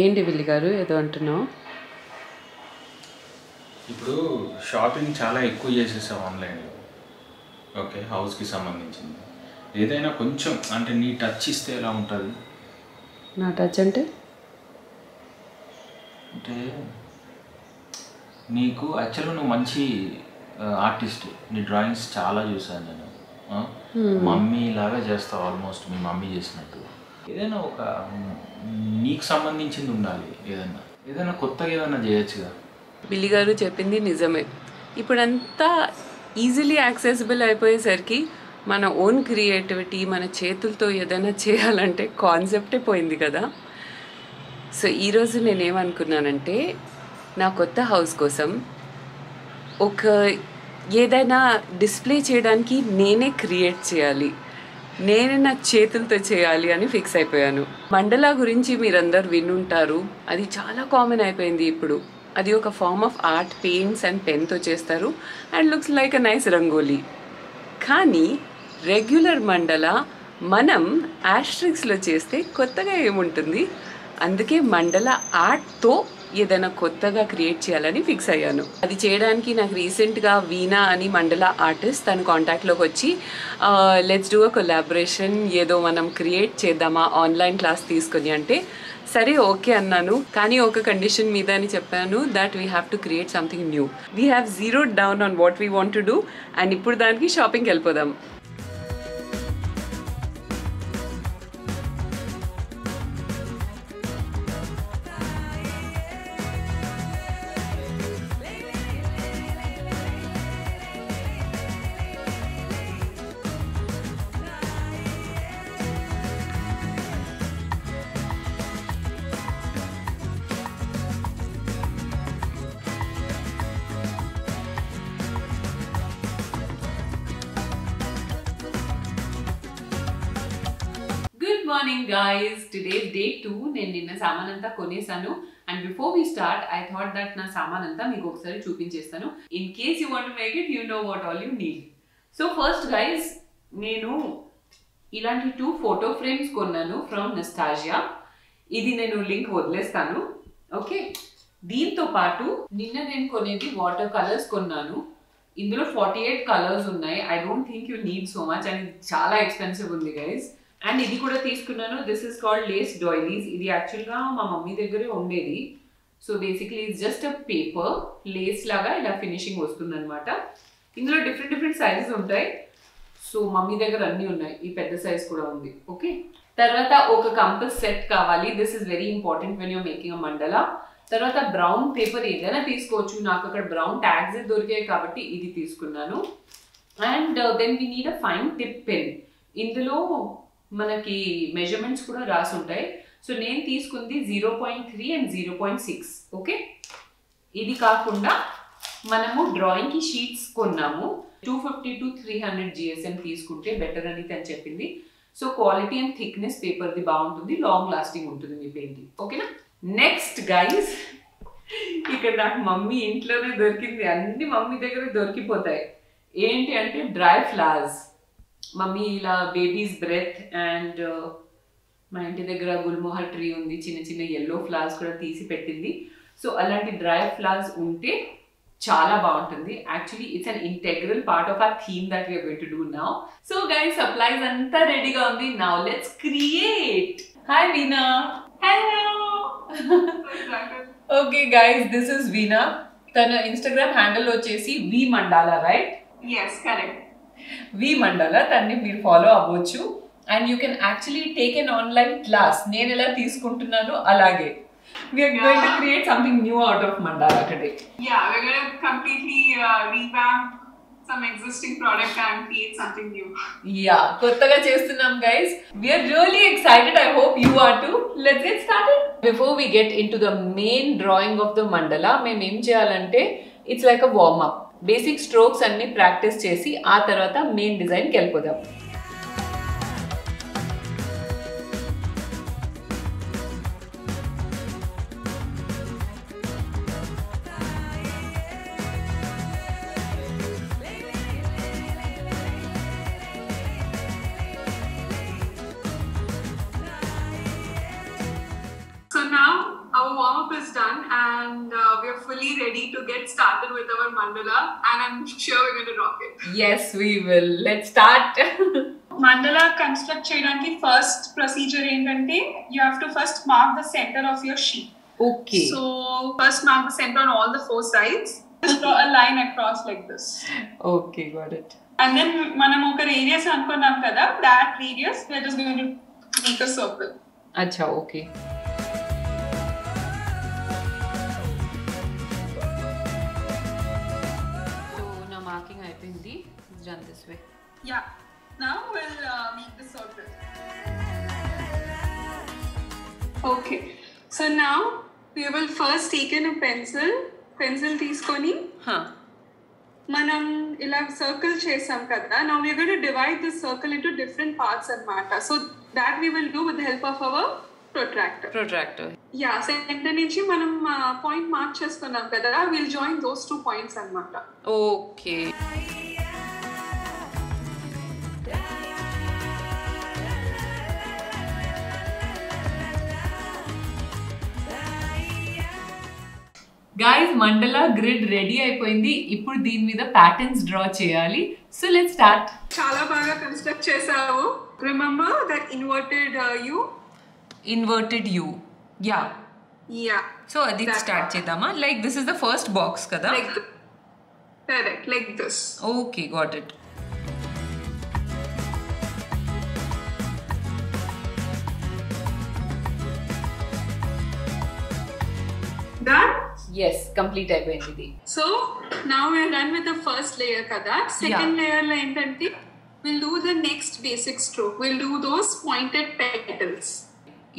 ఏంటి విల్లి గారు ఏదో అంటున్నావు? ఇప్పుడు షాపింగ్ చాలా ఎక్కువ చేసేసావు ఆన్లైన్లో. ఓకే, హౌస్కి సంబంధించింది ఏదైనా కొంచెం అంటే నీ టచ్ ఇస్తే ఎలా ఉంటుంది? నా టచ్ అంటే అంటే నీకు యాక్చువల్గా నువ్వు మంచి ఆర్టిస్ట్, నీ డ్రాయింగ్స్ చాలా చూసాను నేను. మమ్మీ లాగా చేస్తావు, ఆల్మోస్ట్ మీ మమ్మీ చేసినట్టు. ఏదైనా ఒక నీకు సంబంధించింది ఉండాలి, ఏదైనా కొత్తగా ఏదైనా చేయొచ్చుగా. విల్లి గారు చెప్పింది నిజమే. ఇప్పుడంతా ఈజీలీ యాక్సెసిబుల్ అయిపోయేసరికి మన ఓన్ క్రియేటివిటీ మన చేతులతో ఏదైనా చేయాలంటే కాన్సెప్టే పోయింది కదా. సో ఈరోజు నేనేమనుకున్నానంటే నా కొత్త హౌస్ కోసం ఒక ఏదైనా డిస్ప్లే చేయడానికి నేనే క్రియేట్ చేయాలి, నేనే నా చేతులతో చేయాలి అని ఫిక్స్ అయిపోయాను. మండలా గురించి మీరందరూ వినుంటారు, అది చాలా కామన్ అయిపోయింది ఇప్పుడు. అది ఒక form of art, paints and పెన్తో చేస్తారు and looks like a nice rangoli. కానీ రెగ్యులర్ మండలా మనం యాస్ట్రిక్స్లో చేస్తే కొత్తగా ఏముంటుంది, అందుకే మండలా ఆర్ట్తో ఏదైనా కొత్తగా క్రియేట్ చేయాలని ఫిక్స్ అయ్యాను. అది చేయడానికి నాకు రీసెంట్గా వీణా అని మండలా ఆర్టిస్ట్ తన కాంటాక్ట్లోకి వచ్చి లెట్స్ డూ అ కొలాబరేషన్, ఏదో మనం క్రియేట్ చేద్దామా ఆన్లైన్ క్లాస్ తీసుకొని అంటే సరే ఓకే అన్నాను. కానీ ఒక కండిషన్ మీద అని చెప్పాను, that we have to create something new. We have zeroed down on what we want to do and ఇప్పుడు దానికి షాపింగ్కి వెళ్ళిపోదాం. Good morning guys, today day 2. నేను నిన్న సామాన్ అంతా కొనేసాను and before we start I thought that నా సామాన్ అంతా మీకు ఒకసారి చూపించేస్తాను. In case you want to make it, you know what all you need. So first guys, నేను ఇలాంటి 2 ఫోటో ఫ్రేమ్స్ కొన్నాను ఫ్రమ్ నస్టాజియా. ఇది నేను లింక్ వదిలేస్తాను. ఓకే, దీంతో పాటు నిన్న నేను కొనేది వాటర్ కలర్స్ కొన్నాను. ఇందులో 48 కలర్స్ ఉన్నాయి. I don't think you need so much and చాలా ఎక్స్పెన్సివ్ ఉంది గైస్. అండ్ ఇది కూడా తీసుకున్నాను, this is called lace doilies. ఇది యాక్చువల్గా మా మమ్మీ దగ్గరే ఉండేది. So basically it's just a paper lace లాగా ఇలా ఫినిషింగ్ వస్తుంది అనమాట. ఇందులో డిఫరెంట్ సైజెస్ ఉంటాయి. సో మమ్మీ దగ్గర అన్నీ ఉన్నాయి, ఈ పెద్ద సైజ్ కూడా ఉంది. ఓకే, తర్వాత ఒక కంపస్ సెట్ కావాలి. This is very important when you're making a mandala. తర్వాత బ్రౌన్ పేపర్ ఏదైనా తీసుకోవచ్చు, నాకు అక్కడ బ్రౌన్ ట్యాగ్స్ దొరికాయి కాబట్టి ఇది తీసుకున్నాను. And then we need a fine tip pen. ఇందులో మనకి మెజర్మెంట్స్ కూడా రాసి ఉంటాయి. సో నేను తీసుకుంది 0.3 అండ్ 0.6. ఓకే, ఇది కాకుండా మనము డ్రాయింగ్కి షీట్స్ కొన్నాము. 250 to 300 GSM తీసుకుంటే బెటర్ అని తను చెప్పింది. సో క్వాలిటీ అండ్ థిక్నెస్ పేపర్ది బాగుంటుంది, లాంగ్ లాస్టింగ్ ఉంటుంది మీ పెయింటింగ్. ఓకేనా. నెక్స్ట్ గైస్, ఇక్కడ నాకు మమ్మీ ఇంట్లోనే దొరికింది, అన్ని మమ్మీ దగ్గర దొరికిపోతాయి. ఏంటి అంటే డ్రై ఫ్లవర్స్. మమ్మీ ఇలా బేబీస్ బ్రెత్ అండ్ మా ఇంటి దగ్గర గుల్మోహర్ ట్రీ ఉంది, చిన్న ఎల్లో ఫ్లవర్స్ కూడా తీసి పెట్టింది. సో అలాంటి డ్రై ఫ్లవర్స్ ఉంటే చాలా బాగుంటుంది. Actually it's an integral part of our theme that we're going to do now. So guys, supplies అంతా రెడీగా ఉంది. Now let's create. Hi Veena. Hello. Okay guys, this is Veena. తన ఇన్స్టాగ్రామ్ హ్యాండిల్ వచ్చేసి V Mandala, right? Yes, correct. V Mandala, తన్ని మీరు follow అవ్వచ్చు. And you can actually take an online class. నేను ఎలా తీసుకుంటున్నాను అలాగే. We're going to create something new out of మండలా today. Yeah, we're going to completely revamp some existing product and create something new. Yeah, కొత్తగా చేస్తున్నాం guys. We're really excited. I hope you are too. Let's get started. Before we get into the main drawing of the mandala, మేము ఏం చేయాలంటే it's like a warm up. Basic strokes అన్ని practice చేసి ఆ తర్వాత main డిజైన్కి వెళ్ళిపోదాం. So now and we are fully ready to get started with our mandala, and I'm sure we're going to rock it. Yes, we will. Let's start. Mandala construct cheyadaniki first procedure ఏంటంటే you have to first mark the center of your sheet. Okay. So first mark the center on all the 4 sides. Just draw a line across like this. Okay, got it. And then మనం ఒక radius అనుకున్నాం కదా, that radius we're just going to make a circle. Acha, okay. So now marking అయిపోయింది. It's done this way. Yeah. Now we'll make the circle. Okay. So now we will first take in a pencil తీసుకొని మనం ఇలా circle చేసాం కదా. Now we are going to divide this circle into different parts అన్నమాట. So that we will do with the help of our protractor. Yeah, center నుంచి మనం point mark చేసుకున్నాం కదా. We'll join those 2 points అన్నమాట. Okay. Guys, mandala grid ready అయిపోయింది. ఇప్పుడు దీని మీద ప్యాటర్న్స్ డ్రా చేయాలి. So let's start. చాలా బాగా కన్స్ట్రక్ట్ చేసావు. Remember that inverted U? Inverted U. Yeah. Yeah. So adi start chedama. Like this is the first box kada? Like this. Correct. Like this. Okay, got it. Done? Yes, complete అయిపోయింది ఇది. So now we are done with the first layer kada. Second layer lo entante we'll do the next basic stroke. We'll do those pointed petals.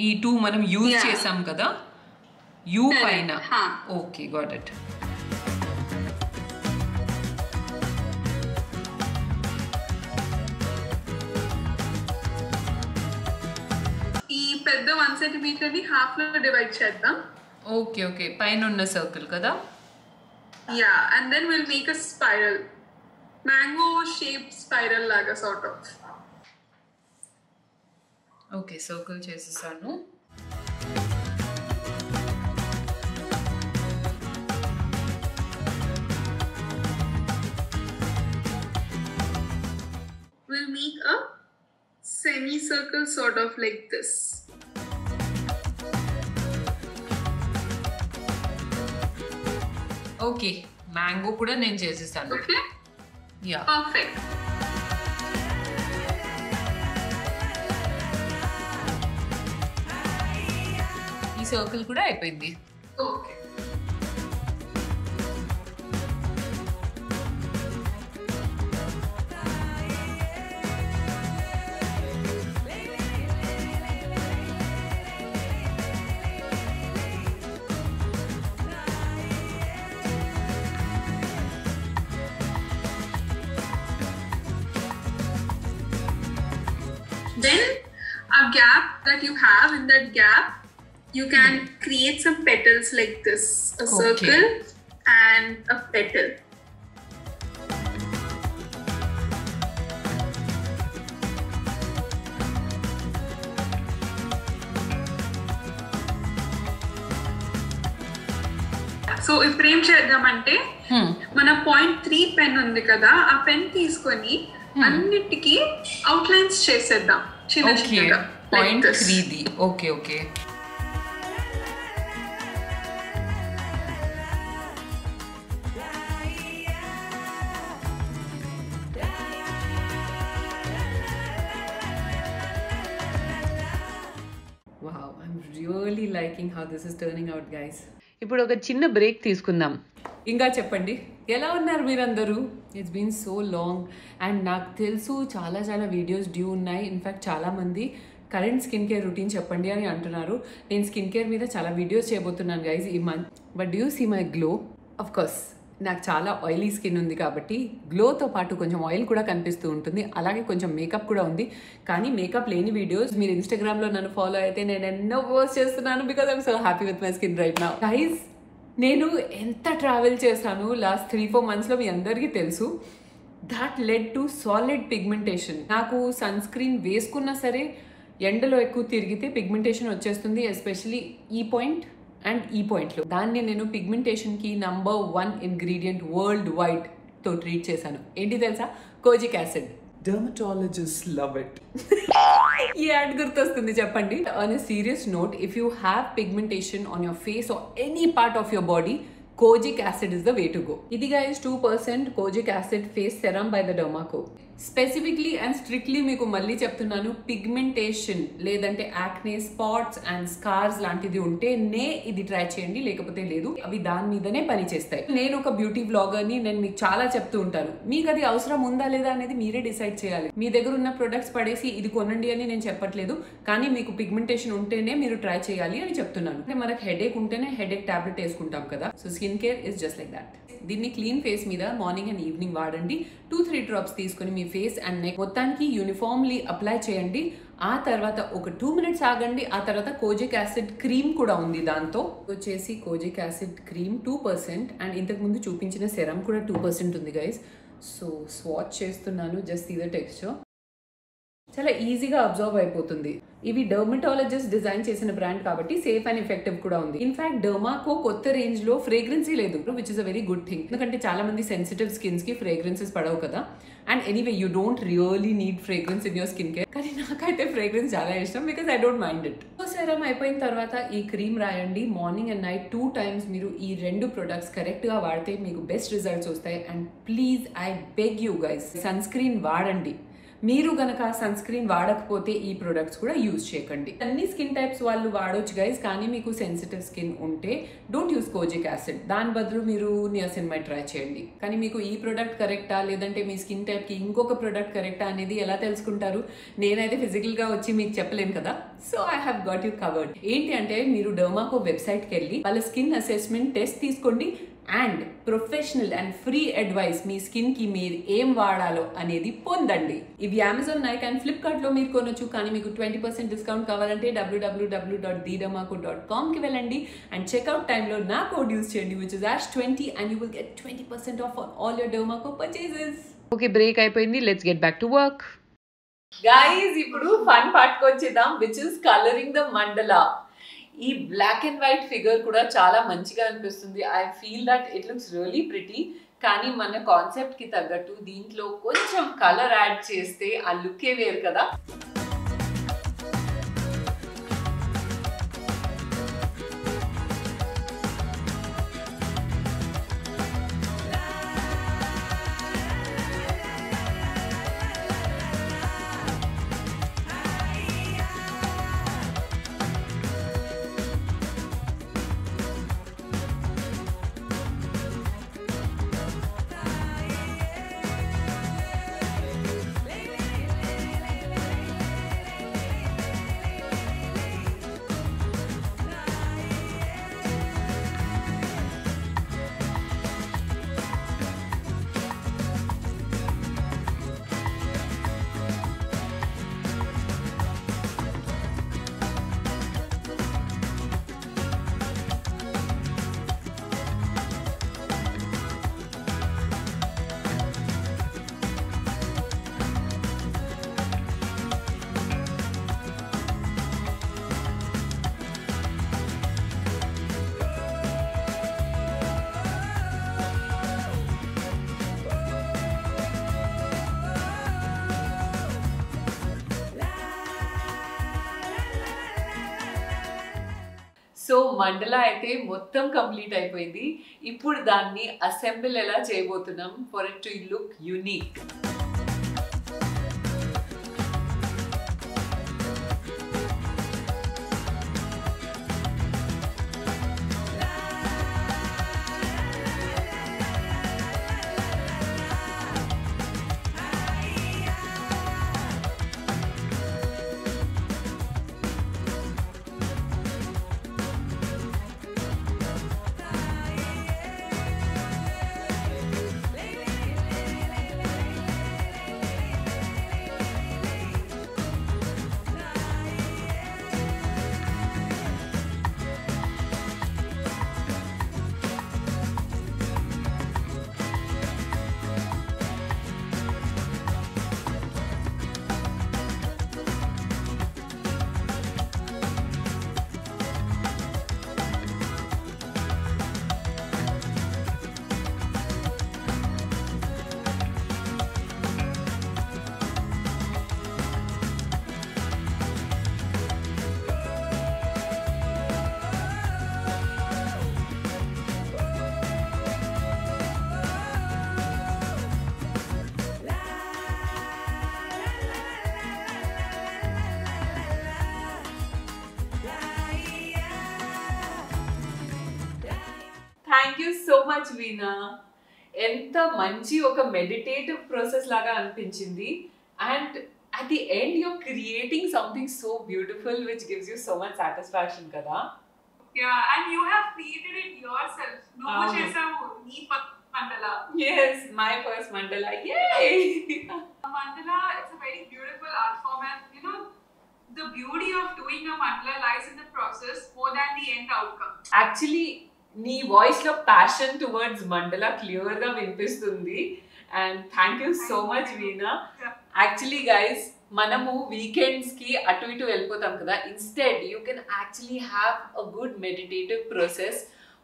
ఈ 2 మనం use చేసాం కదా, you పైన. Huh. Okay, got it. ఈ పెద్ద 1 centimeter ని half లో divide చేద్దాం. ఓకే ఓకే, పైన ఉన్న సర్కిల్ కదా. Yeah, and then we'll make a spiral. Mango shaped spiral laga sort of. Okay, circle చేసేసాను. We'll make a semicircle sort of like this. Okay, mango కూడా నేను చేసేసాను. Okay? Yeah, Perfect. ఈ circle కూడా అయిపోయింది. Okay. Then a gap that you have, in that gap you can create some petals like this, a circle and a petal. So ఇప్పుడు ఏం చేద్దామంటే మన 0.3 పెన్ ఉంది కదా, ఆ పెన్ తీసుకొని అన్నిటికీ అవుట్లైన్స్ చేసేద్దాం చిన్న చిన్నగా. 0.3ది. Okay okay. Wow, I'm really liking how this is turning out, guys. ఇప్పుడు ఒక చిన్న బ్రేక్ తీసుకుందాం. ఇంకా చెప్పండి, ఎలా ఉన్నారు మీరందరూ? It's been so long and నాకు తెలుసు చాలా చాలా వీడియోస్ డ్యూ ఉన్నాయి. ఇన్ఫ్యాక్ట్ చాలామంది కరెంట్ స్కిన్ కేర్ రొటీన్ చెప్పండి అని అంటున్నారు. నేను స్కిన్ కేర్ మీద చాలా వీడియోస్ చేయబోతున్నాను గైజ్ ఈ month. But do you see my glow? Of course నాకు చాలా ఆయిలీ స్కిన్ ఉంది కాబట్టి గ్లోతో పాటు కొంచెం ఆయిల్ కూడా కనిపిస్తూ ఉంటుంది, అలాగే కొంచెం మేకప్ కూడా ఉంది. కానీ మేకప్ లేని వీడియోస్ మీరు ఇన్స్టాగ్రామ్లో నన్ను ఫాలో అయితే నేను ఎన్నో పోస్ట్ చేస్తున్నాను because I'm so happy with my skin right now. Guys నేను ఎంత ట్రావెల్ చేశాను లాస్ట్ 3-4 monthsలో మీ అందరికీ తెలుసు. That led to solid pigmentation. నాకు సన్ స్క్రీన్ వేసుకున్నా సరే ఎండలో ఎక్కువ తిరిగితే పిగ్మెంటేషన్ వచ్చేస్తుంది. ఎస్పెషలీ ఈ పాయింట్ అండ్ ఈ పాయింట్లో దాన్ని నేను పిగ్మెంటేషన్కి నంబర్ 1 ఇంగ్రీడియంట్ వరల్డ్ వైడ్ తో ట్రీట్ చేశాను. ఏంటి తెలుసా? Kojic acid. Dermatologists love it. ఈ యాడ్ గుర్తొస్తుంది చెప్పండి. On a serious note, if you have pigmentation on your face or any part of your body, kojic acid is the way to go. ఇది guys 2% kojic acid face serum by the Dermaco. Specifically and strictly మీకు మళ్ళీ చెప్తున్నాను, pigmentation లేదంటే acne, spots and scars లాంటిది ఉంటేనే ఇది try చేయండి, లేకపోతే లేదు. అవి దాని మీదనే పని చేస్తాయి. నేను ఒక బ్యూటీ బ్లాగర్ని, నేను మీకు చాలా చెప్తూ ఉంటాను. మీకు అది అవసరం ఉందా లేదా అనేది మీరే డిసైడ్ చేయాలి. మీ దగ్గర ఉన్న ప్రొడక్ట్స్ పడేసి ఇది కొనండి అని నేను చెప్పట్లేదు, కానీ మీకు పిగ్మెంటేషన్ ఉంటేనే మీరు ట్రై చేయాలి అని చెప్తున్నాను. అంటే మనకు హెడేక్ ఉంటేనే హెడేక్ టాబ్లెట్ వేసుకుంటాం కదా. So skin care is just like that. దీన్ని క్లీన్ ఫేస్ మీద మార్నింగ్ అండ్ ఈవినింగ్ వాడండి. 2-3 డ్రాప్స్ తీసుకొని మీ ఫేస్ అండ్ నెక్ మొత్తానికి యూనిఫామ్లీ అప్లై చేయండి. ఆ తర్వాత ఒక 2 మినిట్స్ ఆగండి. ఆ తర్వాత కోజిక్ యాసిడ్ క్రీమ్ కూడా ఉంది. దాంతో వచ్చేసి కోజిక్ యాసిడ్ క్రీమ్ 2% అండ్ ఇంతకు ముందు చూపించిన సెరం కూడా 2% ఉంది గైస్. సో స్వాచ్ చేస్తున్నాను. Just see the texture. చాలా ఈజీగా అబ్జర్వ్ అయిపోతుంది. ఇవి డర్మటాలజిస్ట్ డిజైన్ చేసిన బ్రాండ్ కాబట్టి సేఫ్ అండ్ ఎఫెక్టివ్ కూడా ఉంది. ఇన్ఫాక్ట్ డర్మాకో కొత్త రేంజ్ లో ఫ్రేగ్రెన్సీ లేదు, which is a very good thing. ఎందుకంటే చాలా మంది సెన్సిటివ్ స్కిన్స్ కి ఫ్రేగ్రెన్సెస్ పడవు కదా. And anyway you don't really need fragrance in your skin care, కానీ నాకైతే ఫ్రేగ్రెన్స్ చాలా ఇష్టం because I don't mind it. Serum అయిపోయిన తర్వాత ఈ క్రీమ్ రాయండి. మార్నింగ్ అండ్ నైట్ 2 times మీరు ఈ 2 ప్రొడక్ట్స్ కరెక్ట్ గా వాడితే మీకు బెస్ట్ రిజల్ట్స్ వస్తాయి. And please I beg you guys, sunscreen వాడండి. మీరు గనక సన్ స్క్రీన్ వాడకపోతే ఈ ప్రొడక్ట్స్ కూడా యూజ్ చేయకండి. అన్ని స్కిన్ టైప్స్ వాళ్ళు వాడొచ్చు గైస్, కానీ మీకు సెన్సిటివ్ స్కిన్ ఉంటే డోంట్ యూస్ కోజిక్ యాసిడ్. దాని బదులు మీరు నియాసినమైడ్ ట్రై చేయండి. కానీ మీకు ఈ ప్రొడక్ట్ కరెక్టా లేదంటే మీ స్కిన్ టైప్కి ఇంకొక ప్రొడక్ట్ కరెక్టా అనేది ఎలా తెలుసుకుంటారు? నేనైతే ఫిజికల్గా వచ్చి మీకు చెప్పలేను కదా. So I have got you covered. ఏంటి అంటే మీరు డర్మాకో వెబ్సైట్కి వెళ్ళి వాళ్ళ స్కిన్ అసెస్మెంట్ టెస్ట్ తీసుకోండి and professional and free advice me skin కి మీరు ఏం వాడాలో అనేది పొందండి. ఇవి అమెజాన్, నైక్ అండ్ ఫ్లిప్కార్ట్ లో మీరు కొనొచ్చు, కానీ మీకు 20% డిస్కౌంట్ కావాలంటే www.thedermaco.com కి వెళ్ళండి అండ్ చెక్అవుట్ టైంలో నా కోడ్ యూజ్ చేయండి, which is ASH20, and you will get 20% off on all your Dermaco purchases. Okay, break అయిపోయింది. Let's get back to work. Guys, ఇప్పుడు ఫన్ పార్ట్కి వచ్చేద్దాం, which is colouring the mandala. ఈ బ్లాక్ అండ్ వైట్ ఫిగర్ కూడా చాలా మంచిగా అనిపిస్తుంది. I feel that it looks really pretty. కానీ మన కాన్సెప్ట్ కి తగ్గట్టు దీంట్లో కొంచెం కలర్ యాడ్ చేస్తే ఆ లుక్కే వేరు కదా. సో మండలా అయితే మొత్తం కంప్లీట్ అయిపోయింది. ఇప్పుడు దాన్ని అసెంబుల్ ఎలా చేయబోతున్నాం for it to look unique. Thank you so much Veena. ఎంత మంచి ఒక మెడిటేటివ్ ప్రాసెస్ లాగా అనిపించింది. And at the end you're creating something so beautiful which gives you so much satisfaction kada. Yeah, and you have created it yourself. నువ్వు చేసావు నీ first mandala. Yes, my first mandala. Yay. Mandala, it's a very beautiful art form, and you know the beauty of doing a mandala lies in the process more than the end outcome. Actually నీ voice లో passion towards mandala clear గా వినిపిస్తుంది. And thank you so much Veena. Actually guys, మనము weekends కి అటు ఇటు వెళ్ళిపోతాం కదా. Instead you can actually have a good meditative process.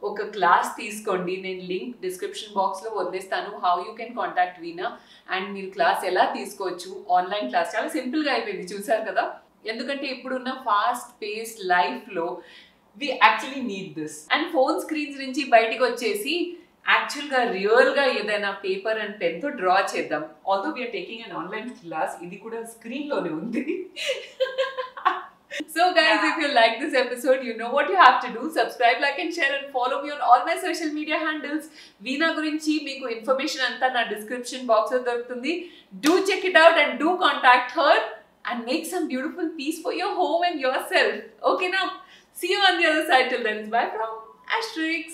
ఒక క్లాస్ తీసుకోండి, నేను లింక్ డిస్క్రిప్షన్ బాక్స్లో వదిలేస్తాను. How you can contact veena and మీరు క్లాస్ ఎలా తీసుకోవచ్చు. ఆన్లైన్ క్లాస్ చాలా సింపుల్గా అయిపోయింది, చూసారు కదా. ఎందుకంటే ఇప్పుడున్న ఫాస్ట్ పేస్డ్ లైఫ్లో we actually need this. And phone screens నుంచి బయటకు వచ్చేసి యాక్చువల్గా రియల్గా ఏదైనా పేపర్ అండ్ పెన్తో డ్రా చేద్దాం. Although we're taking an online class, ఇది కూడా స్క్రీన్లోనే ఉంది. So guys, if you like this episode, you know what you have to do. Subscribe, like and share and follow me on all my social media handles. Veena gurinchi meeku information anta na description box lo dorukutundi. Do check it out and do contact her and make some beautiful piece for your home and yourself. Okay now, see you on the other side. Till then, bye from Asterix.